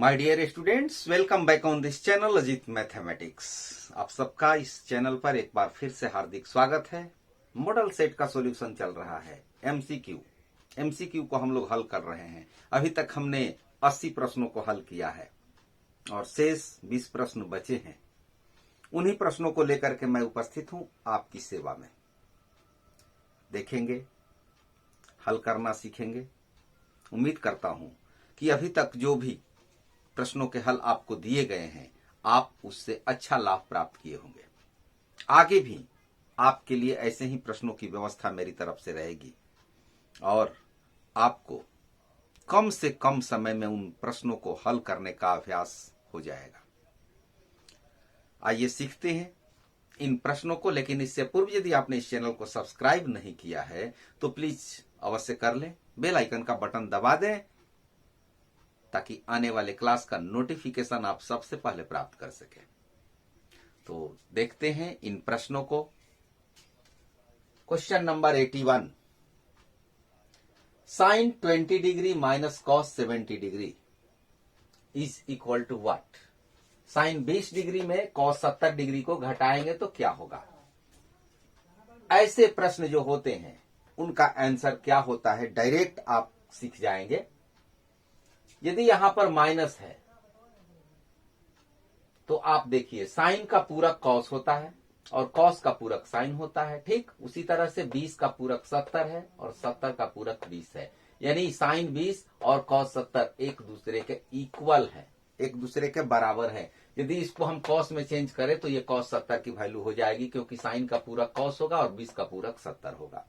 My dear students, welcome back on this channel Ajit mathematics. आप सबका इस चैनल पर एक बार फिर से हार्दिक स्वागत है। मॉडल सेट का सॉल्यूशन चल रहा है। एमसीक्यू को हम लोग हल कर रहे हैं। अभी तक हमने 80 प्रश्नों को हल किया है और शेष 20 प्रश्न बचे हैं। उन्हीं प्रश्नों को लेकर के मैं उपस्थित हूं आपकी सेवा में। देखेंगे, हल करना सीखेंगे। उम्मीद करता हूं कि अभी तक जो भी प्रश्नों के हल आपको दिए गए हैं, आप उससे अच्छा लाभ प्राप्त किए होंगे। आगे भी आपके लिए ऐसे ही प्रश्नों की व्यवस्था मेरी तरफ से रहेगी और आपको कम से कम समय में उन प्रश्नों को हल करने का अभ्यास हो जाएगा। आइए सीखते हैं इन प्रश्नों को। लेकिन इससे पूर्व यदि आपने इस चैनल को सब्सक्राइब नहीं किया है तो प्लीज अवश्य कर लें। बेल आइकन का बटन दबा दें ताकि आने वाले क्लास का नोटिफिकेशन आप सबसे पहले प्राप्त कर सकें। तो देखते हैं इन प्रश्नों को। Question number 81, sine 20 degree minus cos 70 degree is equal to what. Sine 20 degree में कॉस 70 डिग्री को घटाएंगे तो क्या होगा। ऐसे प्रश्न जो होते हैं उनका आंसर क्या होता है, डायरेक्ट आप सीख जाएंगे। यदि यहां पर माइनस है तो आप देखिए साइन का पूरक कॉस होता है और कॉस का पूरक साइन होता है। ठीक उसी तरह से 20 का पूरक 70 है और 70 का पूरक 20 है। यानी साइन 20 और कॉस 70 एक दूसरे के इक्वल है, एक दूसरे के बराबर है। यदि इसको हम कॉस में चेंज करें तो ये कॉस 70 की वैल्यू हो जाएगी, क्योंकि साइन का पूरक कॉस होगा और 20 का पूरक 70 होगा।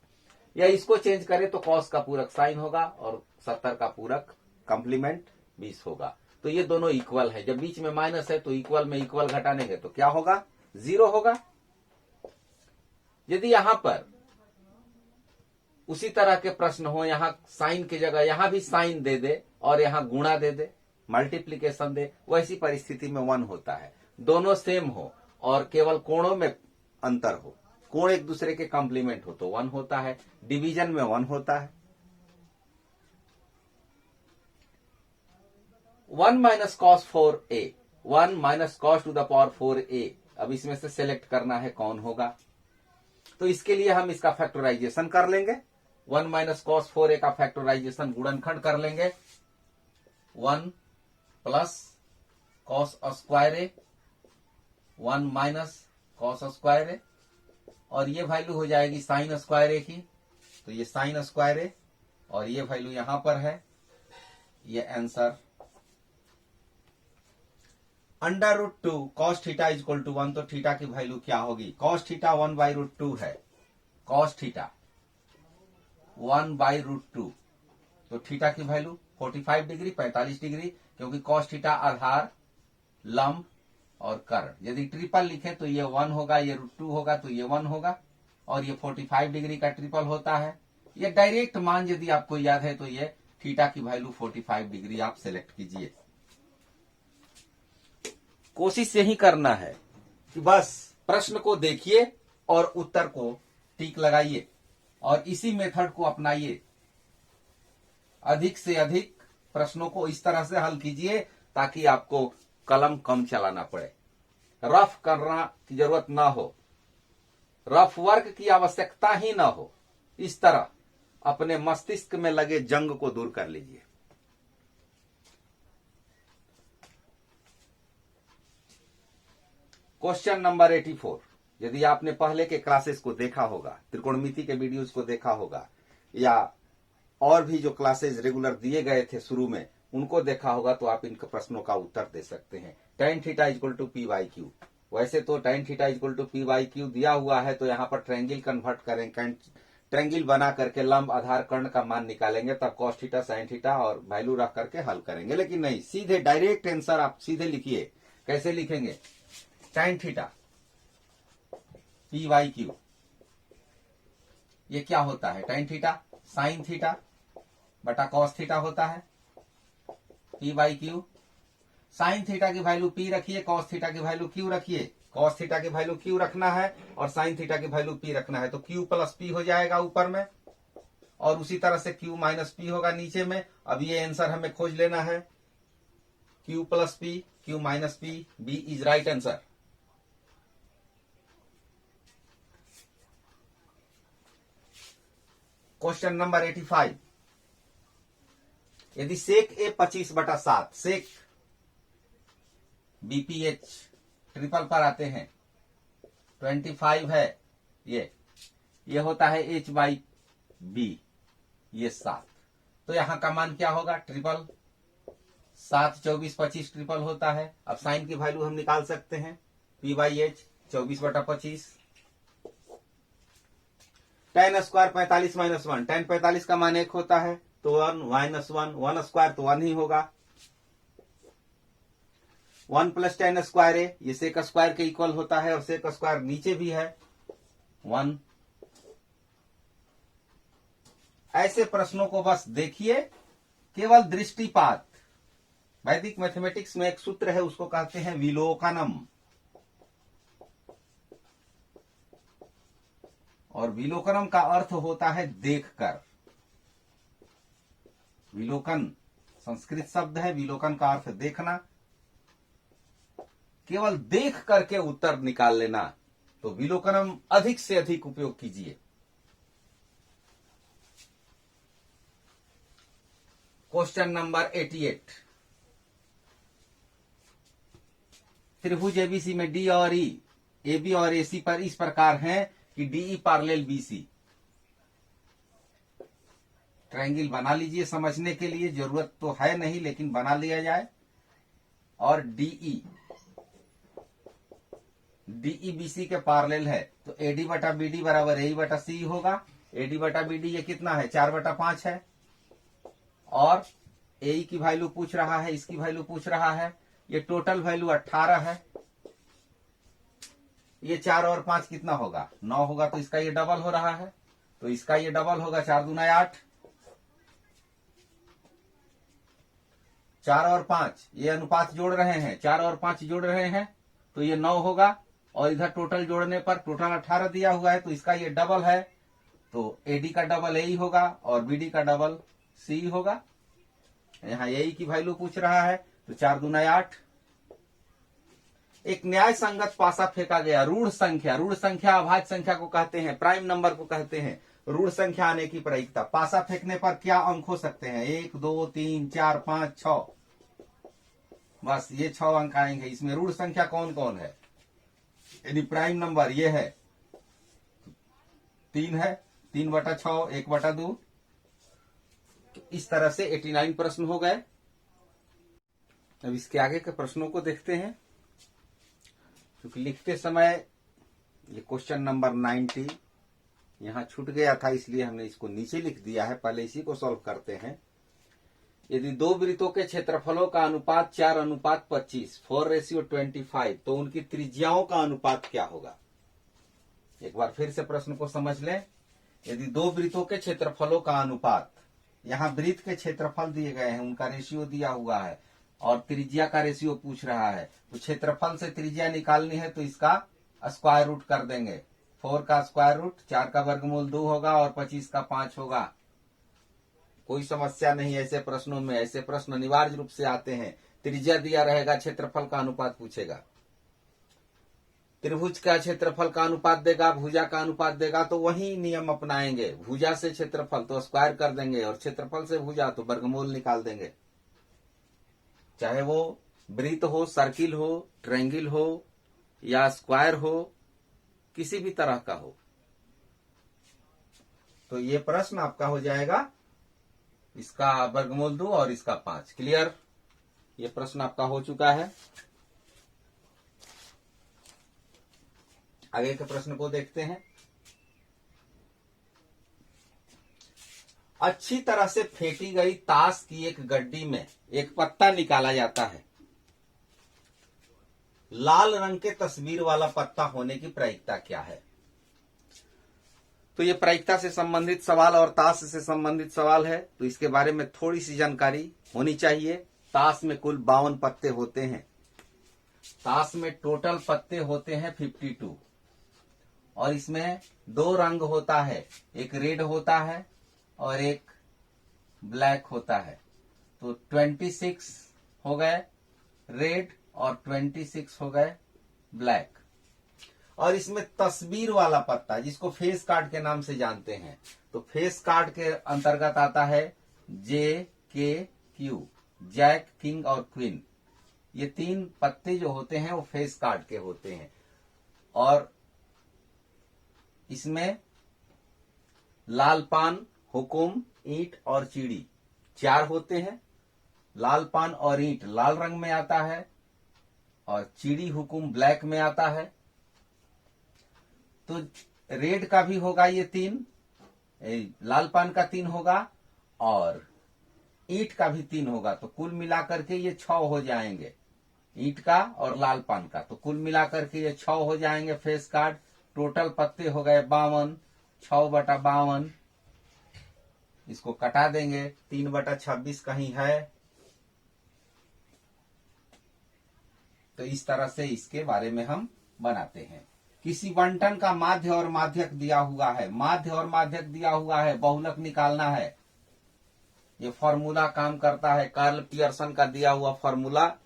या इसको चेंज करें तो कॉस का पूरक साइन होगा और 70 का पूरक कंप्लीमेंट 20 होगा। तो ये दोनों इक्वल है। जब बीच में माइनस है तो इक्वल में इक्वल घटानेंगे तो क्या होगा, 0 होगा। यदि यहां पर उसी तरह के प्रश्न हो, यहां साइन की जगह यहां भी साइन दे दे और यहां गुणा दे दे, मल्टीप्लीकेशन दे, वैसी परिस्थिति में 1 होता है। दोनों सेम हो और केवल कोणों में अंतर हो, कोण एक दूसरे के कॉम्प्लीमेंट हो तो 1 होता है। डिवीजन में 1 होता है। 1 minus cos 4a, 1 minus cos two the power 4a। अब इसमें से सेलेक्ट करना है कौन होगा। तो इसके लिए हम इसका फैक्टराइजेशन कर लेंगे। 1 माइनस कॉस 4a का फैक्टराइजेशन गुणनखंड कर लेंगे। 1 प्लस कॉस स्क्वायर ए, 1 माइनस कॉस स्क्वायर ए, और ये वैल्यू हो जाएगी साइन स्क्वायर ए की। तो ये साइन स्क्वायर ए और ये वैल्यू यहां पर है। ये answer √2 cos theta is equal to 1। तो थीटा की वैल्यू क्या होगी, कॉस थीटा 1/√2 है। कॉस थीटा 1/√2, तो थीटा की वैल्यू 45 डिग्री 45 डिग्री, क्योंकि कॉस थीटा आधार, लंब और कर्ण। यदि ट्रिपल लिखे तो ये 1 होगा, ये √2 होगा तो ये 1 होगा, और ये 45 डिग्री का ट्रिपल होता है। ये डायरेक्ट मान यदि आपको याद है तो ये थीटा की वैल्यू 45 डिग्री आप सेलेक्ट कीजिए। कोशिश यही करना है कि बस प्रश्न को देखिए और उत्तर को टिक लगाइए और इसी मेथड को अपनाइए। अधिक से अधिक प्रश्नों को इस तरह से हल कीजिए ताकि आपको कलम कम चलाना पड़े, रफ करना की जरूरत ना हो, रफ वर्क की आवश्यकता ही ना हो। इस तरह अपने मस्तिष्क में लगे जंग को दूर कर लीजिए। क्वेश्चन नंबर 84, यदि आपने पहले के क्लासेस को देखा होगा, त्रिकोणमिति के वीडियोस को देखा होगा, या और भी जो क्लासेस रेगुलर दिए गए थे शुरू में उनको देखा होगा, तो आप इन प्रश्नों का उत्तर दे सकते हैं। tan theta equal to p/q। वैसे तो tan theta equal to p/q दिया हुआ है, तो यहां पर ट्रायंगल कन्वर्ट करेंगे, ट्रायंगल बना करके लंब आधार कर्ण का मान निकालेंगे, तब cos थीटा sin थीटा और वैल्यू रख करके हल करेंगे। लेकिन नहीं, सीधे डायरेक्ट आंसर आप सीधे लिखिए। कैसे लिखेंगे, tan थीटा p/q, ये क्या होता है, tan थीटा साइन थीटा बटा cos थीटा होता है। p/q, साइन थीटा की वैल्यू p रखिए, cos थीटा की वैल्यू q रखिए। cos थीटा की वैल्यू q रखना है और साइन थीटा की वैल्यू p रखना है, तो q प्लस p हो जाएगा ऊपर में, और उसी तरह से q माइनस p होगा नीचे में। अब ये आंसर हमें खोज लेना है। Q plus P, Q minus P, B is right answer. Question number 85, यदि सेक ए 25/7 सेक BPH ट्रिपल पर आते हैं 25 है, ये होता है H/B, ये 7, तो यहां का मान क्या होगा? ट्रिपल 7 24 25 ट्रिपल होता है। अब साइन की वैल्यू हम निकाल सकते हैं, P/H 24/25, tan स्क्वायर 45 - 1, tan 45 का मान 1 होता है, तो 1 - 1 स्क्वायर तो 1 ही होगा। 1 + tan स्क्वायर है, ये सेक स्क्वायर के इक्वल होता है, और सेक स्क्वायर नीचे भी है 1। ऐसे प्रश्नों को बस देखिए, केवल दृष्टिपात। वैदिक मैथमेटिक्स में एक सूत्र है, उसको कहते हैं विलोकनम, और विलोकनम का अर्थ होता है देखकर। विलोकन संस्कृत शब्द है, विलोकन का अर्थ देखना। केवल देख करके उत्तर निकाल लेना, तो विलोकनम अधिक से अधिक उपयोग कीजिए। क्वेश्चन नंबर 88, त्रिभुज एबीसी में डी और ई, AB और AC पर इस प्रकार हैं कि DE पैरेलल BC। ट्रायंगल बना लीजिए, समझने के लिए जरूरत तो है नहीं, लेकिन बना लिया जाए। और DE BC के पैरेलल है, तो AD/BD बराबर AE/C होगा। AD/BD ये कितना है? 4/5 है। और AE की वैल्यू पूछ रहा है, इसकी वैल्यू पूछ रहा है, ये टोटल वैल्यू 18 है। ये 4 और 5 कितना होगा? 9 होगा, तो इसका ये डबल हो रहा है, तो इसका ये डबल होगा, 4 दूना 8। 4 और 5 ये अनुपात जोड़ रहे हैं, 4 और 5 जोड़ रहे हैं, तो ये 9 होगा। और इधर टोटल जोड़ने पर टोटल 18 दिया हुआ है, तो इसका ये डबल है, तो AD का डबल AE होगा और BD का डबल CE होगा। यहाँ AE की वैल्यू पूछ रहा है, तो 4 दूना 8। एक न्याय संगत पासा फेंका गया, ऋण संख्या अभाज्य संख्या को कहते हैं, प्राइम नंबर को कहते हैं। ऋण संख्या आने की प्रायिकता, पासा फेंकने पर क्या अंक हो सकते हैं? 1 2 3 4 5 6, बस ये 6 अंक आएंगे। इसमें ऋण संख्या कौन कौन है? यदि प्राइम नंबर ये है, 3 है, 3/6 1/2। तो इस तरह से 89 प्रश्न हो गए। अब इसके आगे के प्रश्नों को देखते हैं, क्योंकि लिखते समय ये क्वेश्चन नंबर 90 यहां छूट गया था, इसलिए हमने इसको नीचे लिख दिया है। पहले इसी को सॉल्व करते हैं। यदि दो वृत्तों के क्षेत्रफलों का अनुपात 4:25, 4:25, तो उनकी त्रिज्याओं का अनुपात क्या होगा? एक बार फिर से प्रश्न को समझ लें। यदि दो वृत्तों के क्षेत्रफलों का अनुपात, यहाँ वृत्त के क्षेत्रफल दिए गए हैं, उनका रेशियो दिया हुआ है, और त्रिज्या का रेशियो पूछ रहा है, तो क्षेत्रफल से त्रिज्या निकालनी है, तो इसका स्क्वायर रूट कर देंगे। 4 का स्क्वायर रूट, 4 का वर्गमूल 2 होगा, और 25 का 5 होगा। कोई समस्या नहीं ऐसे प्रश्नों में। ऐसे प्रश्न अनिवार्य रूप से आते हैं। त्रिज्या दिया रहेगा, क्षेत्रफल का अनुपात पूछेगा। त्रिभुज का क्षेत्रफल का अनुपात देगा, भुजा का अनुपात देगा, तो वही नियम अपनाएंगे। भुजा से क्षेत्रफल तो स्क्वायर कर देंगे, और क्षेत्रफल से भुजा तो वर्गमूल निकाल देंगे। चाहे वो वृत्त हो, सर्किल हो, ट्रायंगल हो, या स्क्वायर हो, किसी भी तरह का हो। तो ये प्रश्न आपका हो जाएगा, इसका वर्गमूल 2 और इसका 5। क्लियर? ये प्रश्न आपका हो चुका है। आगे के प्रश्न को देखते हैं। अच्छी तरह से फेंटी गई ताश की एक गड्डी में एक पत्ता निकाला जाता है। लाल रंग के तस्वीर वाला पत्ता होने की प्रायिकता क्या है? तो ये प्रायिकता से संबंधित सवाल और ताश से संबंधित सवाल है, तो इसके बारे में थोड़ी सी जानकारी होनी चाहिए। ताश में कुल 52 पत्ते होते हैं। ताश में टोटल पत्ते होते हैं 52, और इसमें 2 रंग होता है, एक रेड होता है और एक ब्लैक होता है। तो 26 हो गए, रेड और 26 हो गए ब्लैक। और इसमें तस्वीर वाला पत्ता जिसको फेस कार्ड के नाम से जानते हैं, तो फेस कार्ड के अंतर्गत आता है JKQ, जैक, किंग और क्वीन। ये 3 पत्ते जो होते हैं वो फेस कार्ड के होते हैं। और इसमें लाल पान, हुकुम, ईंट और चिड़ी 4 होते हैं। लाल पान और ईंट लाल रंग में आता है और चिड़ी, हुकुम ब्लैक में आता है। तो रेड का भी होगा ये 3, लाल पान का 3 होगा और ईंट का भी 3 होगा। तो कुल मिलाकर के ये 6 हो जाएंगे, ईंट का और लाल पान का। तो कुल मिलाकर के ये 6 हो जाएंगे फेस कार्ड। टोटल पत्ते हो गए 52, 6/52। इसको कटा देंगे, 3/26 कहीं है। तो इस तरह से इसके बारे में हम बनाते हैं। किसी बंटन का माध्य और माध्यक दिया हुआ है, माध्य और माध्यक दिया हुआ है, बहुलक निकालना है। ये फॉर्मूला काम करता है, कार्ल पियर्सन का दिया हुआ फॉर्मूला।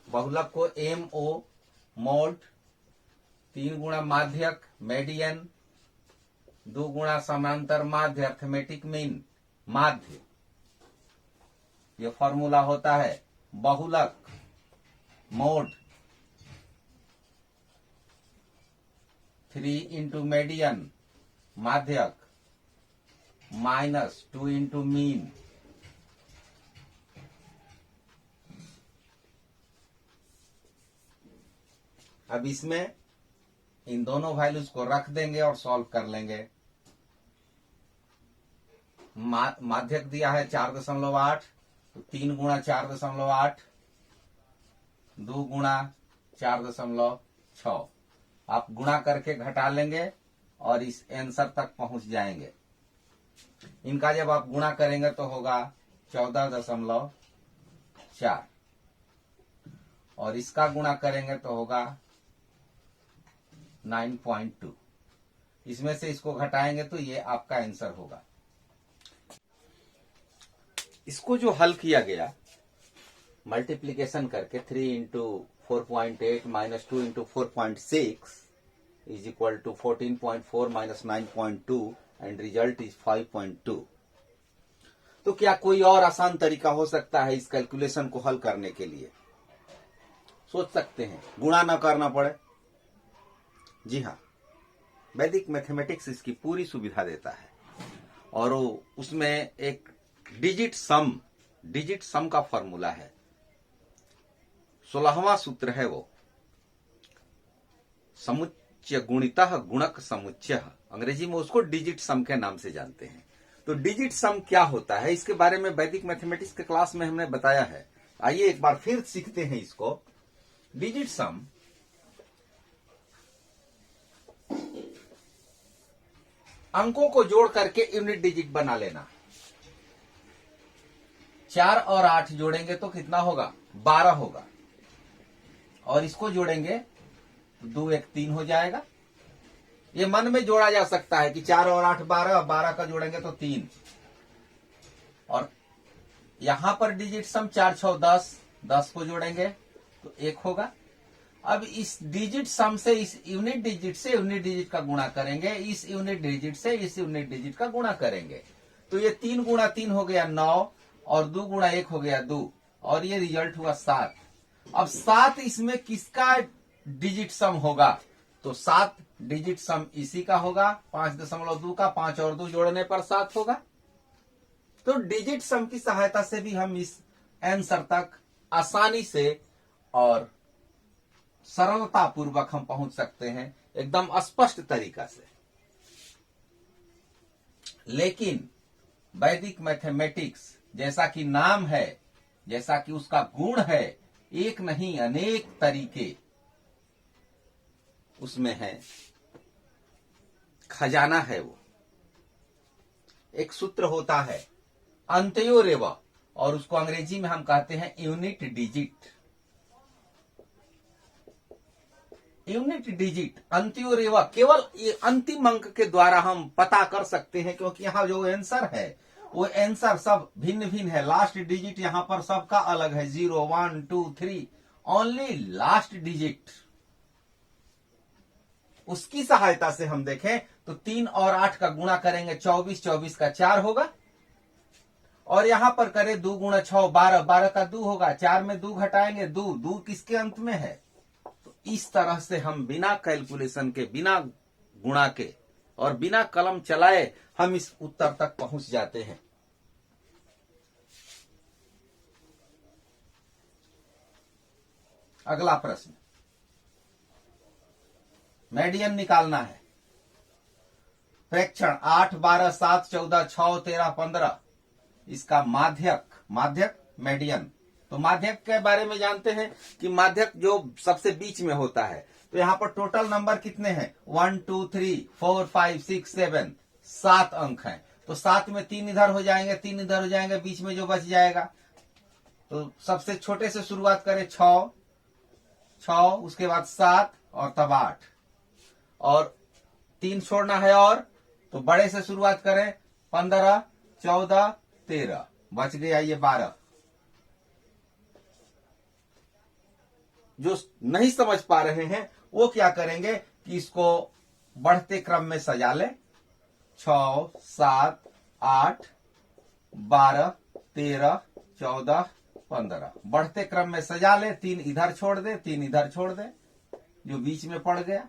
बहुलक को MO मोड, 3 गुणा माध्यक मेडियन, 2 गुणा समांतर माध्य अर्थमेटिक मीन माध्य। ये फॉर्मूला होता है बहुलक मोड 3 इंटू मेडियन माध्यक -2 इंटू मीन। अब इसमें इन दोनों वैल्यूज को रख देंगे और सॉल्व कर लेंगे। माध्यक दिया है 4.8, तो 3 गुणा 4.8, 2 गुणा 4.6। आप गुणा करके घटा लेंगे और इस आंसर तक पहुंच जाएंगे। इनका जब आप गुणा करेंगे तो होगा 14.4 और इसका गुणा करेंगे तो होगा 9.2। इसमें से इसको घटाएंगे तो ये आपका आंसर होगा। इसको जो हल किया गया मल्टीप्लीकेशन करके 3 into 4.8 minus 2 into 4.6 is equal to 14.4 minus 9.2 and result is 5.2। तो क्या कोई और आसान तरीका हो सकता है इस कैलकुलेशन को हल करने के लिए? सोच सकते हैं, गुणा ना करना पड़े। जी हाँ, वैदिक मैथमेटिक्स इसकी पूरी सुविधा देता है और वो उसमें एक डिजिट सम का फॉर्मूला है। 16वां सूत्र है वो, समुच्चय गुणितः गुणक समुच्चय। अंग्रेजी में उसको डिजिट सम के नाम से जानते हैं। तो डिजिट सम क्या होता है, इसके बारे में वैदिक मैथमेटिक्स के क्लास में हमने बताया है। आइए एक बार फिर सीखते हैं इसको। डिजिट सम अंकों को जोड़ करके यूनिट डिजिट बना लेना। 4 और 8 जोड़ेंगे तो कितना होगा? 12 होगा। और इसको जोड़ेंगे 2 1 3 हो जाएगा। ये मन में जोड़ा जा सकता है कि 4 और 8 12, 12 का जोड़ेंगे तो 3। और यहां पर डिजिट सम 4 6 10, 10 को जोड़ेंगे तो 1 होगा। अब इस डिजिट सम से इस यूनिट डिजिट से यूनिट डिजिट का गुणा करेंगे, इस यूनिट डिजिट से इस यूनिट डिजिट का गुणा करेंगे तो ये 3 गुणा 3 हो गया 9 और 2 गुणा 1 हो गया 2 और ये रिजल्ट हुआ 7। अब 7 इसमें किसका डिजिट सम होगा? तो 7 डिजिट सम इसी का होगा, 5.2 का। 5 और 2 जोड़ने पर 7 होगा। तो डिजिट सम की सहायता से भी हम इस आंसर तक आसानी से और सरलता पूर्वक हम पहुंच सकते हैं, एकदम स्पष्ट तरीका से। लेकिन वैदिक मैथमेटिक्स जैसा कि नाम है, जैसा कि उसका गुण है, एक नहीं अनेक तरीके उसमें है, खजाना है। वो एक सूत्र होता है अंत्योरेव और उसको अंग्रेजी में हम कहते हैं यूनिट डिजिट। यूनिट डिजिट अंत्योरेव केवल ये अंतिम अंक के द्वारा हम पता कर सकते हैं, क्योंकि यहां जो आंसर है वो आंसर सब भिन्न भिन्न है, लास्ट डिजिट यहां पर सबका अलग है, 0 1 2 3, ओनली लास्ट डिजिट। उसकी सहायता से हम देखें तो 3 और 8 का गुणा करेंगे 24, 24 का 4 होगा, और यहां पर करें 2 गुणा 6 12, 12 का 2 होगा, 4 में 2 घटाएंगे 2, 2 किसके अंत में है। तो इस तरह से हम बिना कैलकुलेशन के, बिना गुणा के और बिना कलम चलाए हम इस उत्तर तक पहुंच जाते हैं। अगला प्रश्न, मेडियन निकालना है। प्रेक्षण 8 12 7 14 6 13 15, इसका माध्यक, माध्यक मेडियन। तो माध्यक के बारे में जानते हैं कि माध्यक जो सबसे बीच में होता है। तो यहां पर टोटल नंबर कितने हैं, 1 2 3 4 5 6 7, 7 अंक हैं। तो 7 में 3 इधर हो जाएंगे, 3 इधर हो जाएंगे, बीच में जो बच जाएगा। तो सबसे छोटे से शुरुआत करें, 6 6, उसके बाद 7 और तब 8, और 3 छोड़ना है, और तो बड़े से शुरुआत करें, 15 14 13, बच गया ये 12। जो नहीं समझ पा रहे हैं वो क्या करेंगे कि इसको बढ़ते क्रम में सजा ले, 6 7 8 12 13 14 15, बढ़ते क्रम में सजा ले, 3 इधर छोड़ दे, 3 इधर छोड़ दे, जो बीच में पड़ गया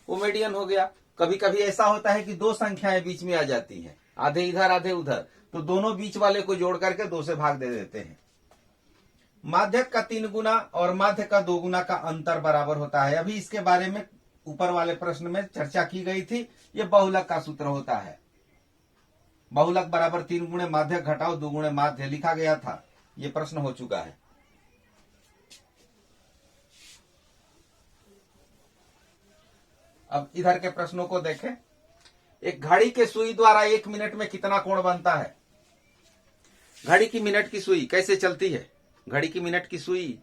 वो मीडियन हो गया। कभी कभी ऐसा होता है कि 2 संख्याएं बीच में आ जाती हैं, आधे इधर आधे उधर, तो दोनों बीच वाले को जोड़ करके 2 से भाग दे देते हैं। माध्यक का 3 गुना और माध्य का 2 गुना का अंतर बराबर होता है। अभी इसके बारे में ऊपर वाले प्रश्न में चर्चा की गई थी। यह बहुलक का सूत्र होता है, बहुलक बराबर 3 गुणे माध्यक घटाओ 2 गुणे माध्य, लिखा गया था, यह प्रश्न हो चुका है। अब इधर के प्रश्नों को देखें। एक घड़ी के सुई द्वारा 1 मिनट में कितना कोण बनता है। घड़ी की मिनट की सुई कैसे चलती है, घड़ी की मिनट की सुई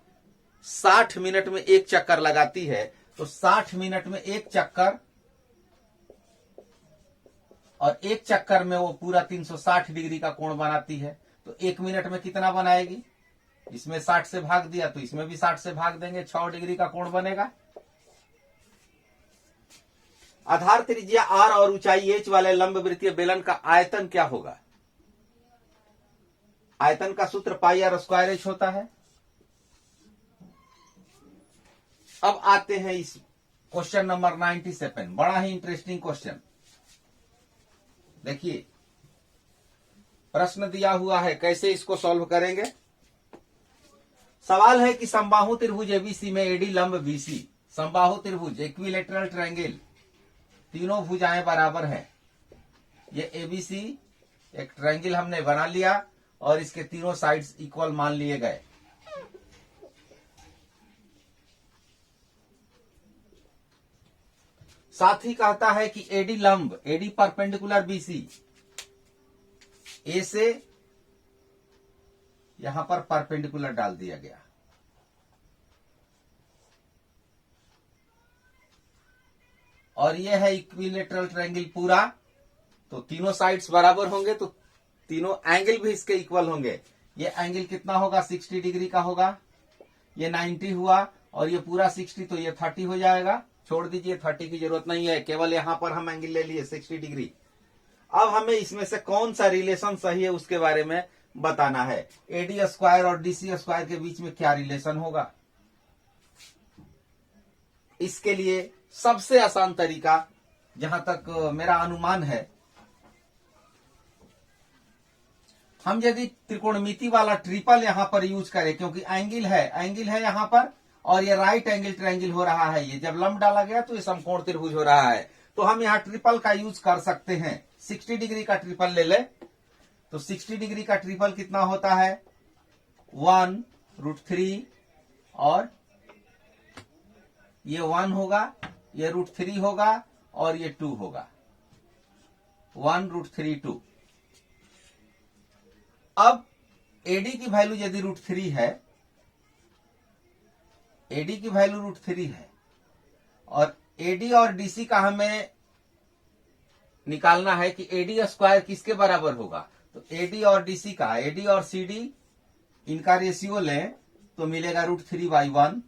60 मिनट में 1 चक्कर लगाती है। तो 60 मिनट में 1 चक्कर, और 1 चक्कर में वो पूरा 360 डिग्री का कोण बनाती है। तो 1 मिनट में कितना बनाएगी, इसमें 60 से भाग दिया तो इसमें भी 60 से भाग देंगे, 6 डिग्री का कोण बनेगा। आधार त्रिज्या r और ऊंचाई h वाले लंब वृत्तीय बेलन का आयतन क्या होगा। आयतन का सूत्र पाई r स्क्वायर h होता है। अब आते हैं इस क्वेश्चन नंबर 97, बड़ा ही इंटरेस्टिंग क्वेश्चन। देखिए प्रश्न दिया हुआ है, कैसे इसको सॉल्व करेंगे। सवाल है कि समबाहु त्रिभुज एबीसी में एडी लंब बीसी, समबाहु त्रिभुज इक्विलेटरल ट्रायंगल, तीनों भुजाएं बराबर हैं। ये एबीसी एक ट्रायंगल हमने बना लिया और इसके तीनों साइड्स इक्वल मान लिए गए। साथ ही कहता है कि एडी लंब, एडी परपेंडिकुलर बीसी, ए से यहां पर परपेंडिकुलर डाल दिया गया, और यह है इक्विलेटरल ट्रायंगल पूरा। तो तीनों साइड्स बराबर होंगे तो तीनों एंगल भी इसके इक्वल होंगे। ये एंगल कितना होगा, 60 डिग्री का होगा, ये 90 हुआ, और ये पूरा 60, तो ये 30 हो जाएगा। छोड़ दीजिए, 30 की जरूरत नहीं है, केवल यहां पर हम एंगल ले लिए 60 डिग्री। अब हमें इसमें से कौन सा रिलेशन सही है उसके बारे में बताना है। एडी स्क्वायर और डीसी स्क्वायर के बीच में क्या रिलेशन होगा। इसके लिए सबसे आसान तरीका, जहां तक मेरा अनुमान है, हम यदि त्रिकोणमिति वाला ट्रिपल यहां पर यूज करें, क्योंकि एंगल है यहां पर, और ये राइट एंगल ट्रायंगल हो रहा है। ये जब लंब डाला गया तो ये समकोण त्रिभुज हो रहा है। तो हम यहाँ ट्रिपल का यूज कर सकते हैं। 60 डिग्री का ट्रिपल ले ले, तो 60 डिग्री का ट्रिपल कितना होता है, 1√3, और ये 1 होगा, ये √3 होगा, और ये 2 होगा, 1√3 2। अब एडी की वैल्यू यदि √3 है, एडी की वैल्यू √3 है, और एडी और डीसी का हमें निकालना है कि एडी स्क्वायर किसके बराबर होगा। तो एडी और डीसी का, एडी और सीडी इनका रेशियो लें तो मिलेगा √3/1।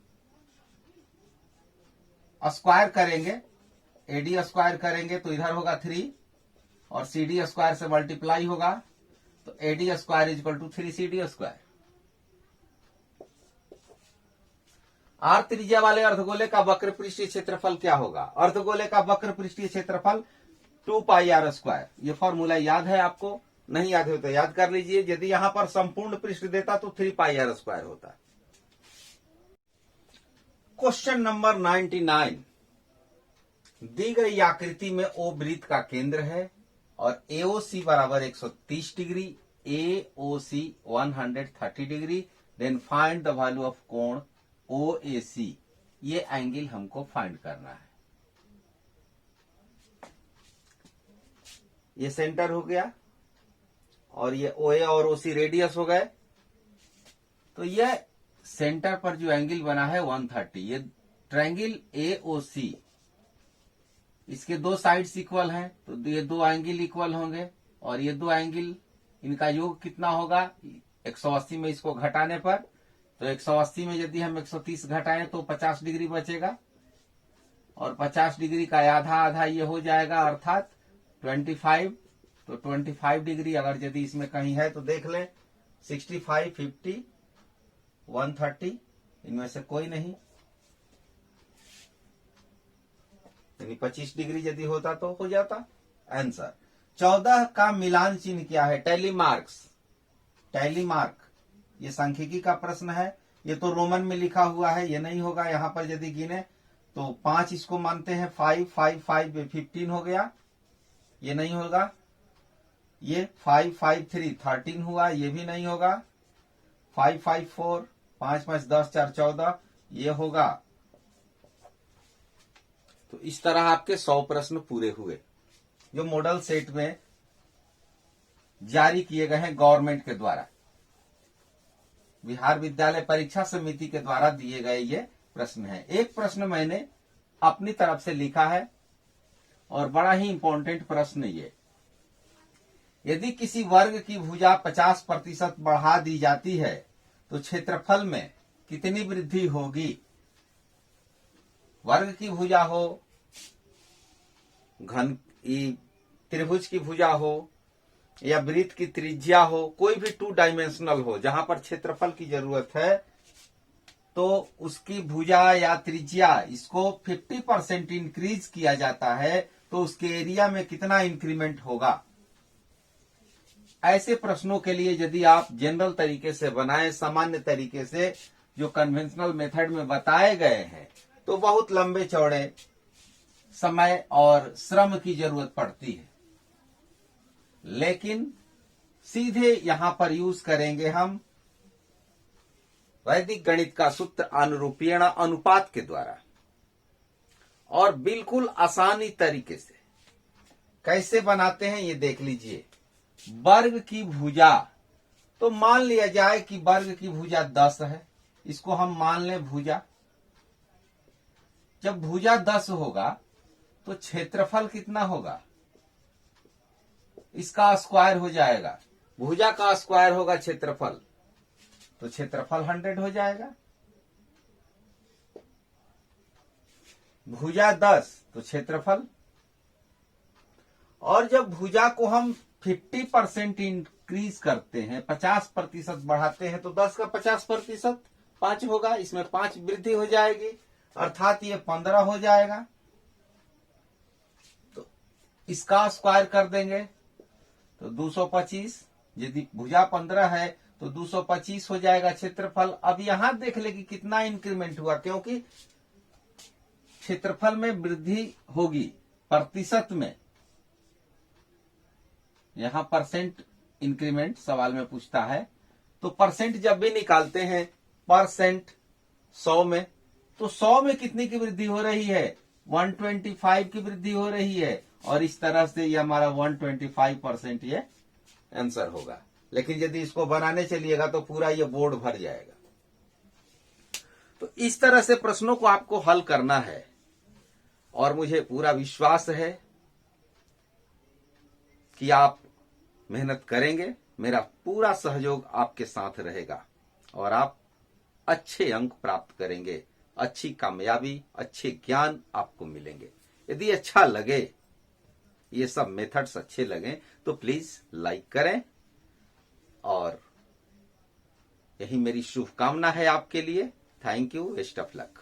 स्क्वायर करेंगे, एडी स्क्वायर करेंगे तो इधर होगा 3 और सीडी स्क्वायर से मल्टीप्लाई होगा तो AD square = 3CD square. Are त्रिज्या वाले अर्धगोले का वक्र पृष्ठीय क्षेत्रफल क्या होगा? अर्धगोले का वक्र पृष्ठीय क्षेत्रफल 2πr²। ये फॉर्मूला याद है आपको? नहीं याद हो तो याद कर लीजिए। यदि यहां पर संपूर्ण पृष्ठ देता तो 3πr² होता। Question number 99। दी गई आकृति में ओ वृत्त का केंद्र है और AOC बराबर 130 degree, AOC 130 degree. Then find the value of कोण OAC। ये एंगल हमको फाइंड करना है। ये सेंटर हो गया और ये OA और OC रेडियस हो गए। तो ये सेंटर पर जो एंगल बना है 130, ये ट्रायंगल AOC, इसके दो साइड्स इक्वल हैं तो ये दो एंगल इक्वल होंगे और ये दो एंगल, इनका योग कितना होगा 180 में इसको घटाने पर? तो 180 में यदि हम 130 घटाएं तो 50 डिग्री बचेगा और 50 डिग्री का आधा आधा ये हो जाएगा अर्थात 25। तो 25 डिग्री अगर यदि इसमें कहीं है तो देख लें, 65, 50, 130, इनमें से कोई नहीं, यानी 25 डिग्री यदि होता तो हो जाता आंसर। 14 का मिलान चिन्ह क्या है? टैलीमार्क्स, टैलीमार्क, ये सांख्यिकी का प्रश्न है। ये तो रोमन में लिखा हुआ है, ये नहीं होगा। यहां पर यदि गिने तो 5 इसको मानते हैं, 5, 5, 5, 15 हो गया, ये नहीं होगा। ये 5, 5, 3, 13 हुआ, ये भी नहीं होगा। 5, 5, 4, 5, 5, 10, 4, 14, ये होगा। तो इस तरह आपके 100 प्रश्न पूरे हुए जो मॉडल सेट में जारी किए गए हैं गवर्नमेंट के द्वारा, बिहार विद्यालय परीक्षा समिति के द्वारा दिए गए ये प्रश्न है। एक प्रश्न मैंने अपनी तरफ से लिखा है और बड़ा ही इंपॉर्टेंट प्रश्न ये। यदि किसी वर्ग की भुजा 50% बढ़ा दी जाती है तो क्षेत्रफल में कितनी वृद्धि होगी? वर्ग की भुजा हो, घन त्रिभुज की भुजा हो या वृत्त की त्रिज्या हो, कोई भी 2 डायमेंशनल हो जहां पर क्षेत्रफल की जरूरत है, तो उसकी भुजा या त्रिज्या इसको 50% इंक्रीज किया जाता है तो उसके एरिया में कितना इंक्रीमेंट होगा? ऐसे प्रश्नों के लिए यदि आप जनरल तरीके से बनाएं, सामान्य तरीके से जो कन्वेंशनल मेथड में बताए गए हैं, तो बहुत लंबे चौड़े समय और श्रम की जरूरत पड़ती है। लेकिन सीधे यहां पर यूज करेंगे हम वैदिक गणित का सूत्र अनुरूपीण अनुपात के द्वारा और बिल्कुल आसानी तरीके से। कैसे बनाते हैं ये देख लीजिए। वर्ग की भुजा, तो मान लिया जाए कि वर्ग की भुजा 10 है, इसको हम मान लें भुजा। जब भुजा 10 होगा तो क्षेत्रफल कितना होगा? इसका स्क्वायर हो जाएगा, भुजा का स्क्वायर होगा क्षेत्रफल, तो क्षेत्रफल 100 हो जाएगा। भुजा 10 तो क्षेत्रफल, और जब भुजा को हम 50% इंक्रीज करते हैं, 50% बढ़ाते हैं, तो 10 का 50% 5 होगा, इसमें 5 वृद्धि हो जाएगी अर्थात ये 15 हो जाएगा। तो इसका स्क्वायर कर देंगे तो 225, यदि भुजा 15 है तो 225 हो जाएगा क्षेत्रफल। अब यहां देख ले कि कितना इंक्रीमेंट हुआ, क्योंकि क्षेत्रफल में वृद्धि होगी प्रतिशत में। यहां परसेंट इंक्रीमेंट सवाल में पूछता है, तो परसेंट जब भी निकालते हैं परसेंट 100 में, तो 100 में कितनी की वृद्धि हो रही है? 125 की वृद्धि हो रही है और इस तरह से ये हमारा 125% ये आंसर होगा। लेकिन यदि इसको बनाने चलिएगा तो पूरा ये बोर्ड भर जाएगा। तो इस तरह से प्रश्नों को आपको हल करना है और मुझे पूरा विश्वास है कि आप मेहनत करेंगे, मेरा पूरा सहयोग आपके साथ रहेगा और आप अच्छे अंक प्राप्त करेंगे, अच्छी कामयाबी, अच्छे ज्ञान आपको मिलेंगे। यदि अच्छा लगे, ये सब मेथड्स अच्छे लगे तो प्लीज लाइक करें और यही मेरी शुभकामना है आपके लिए। Thank you, best of luck.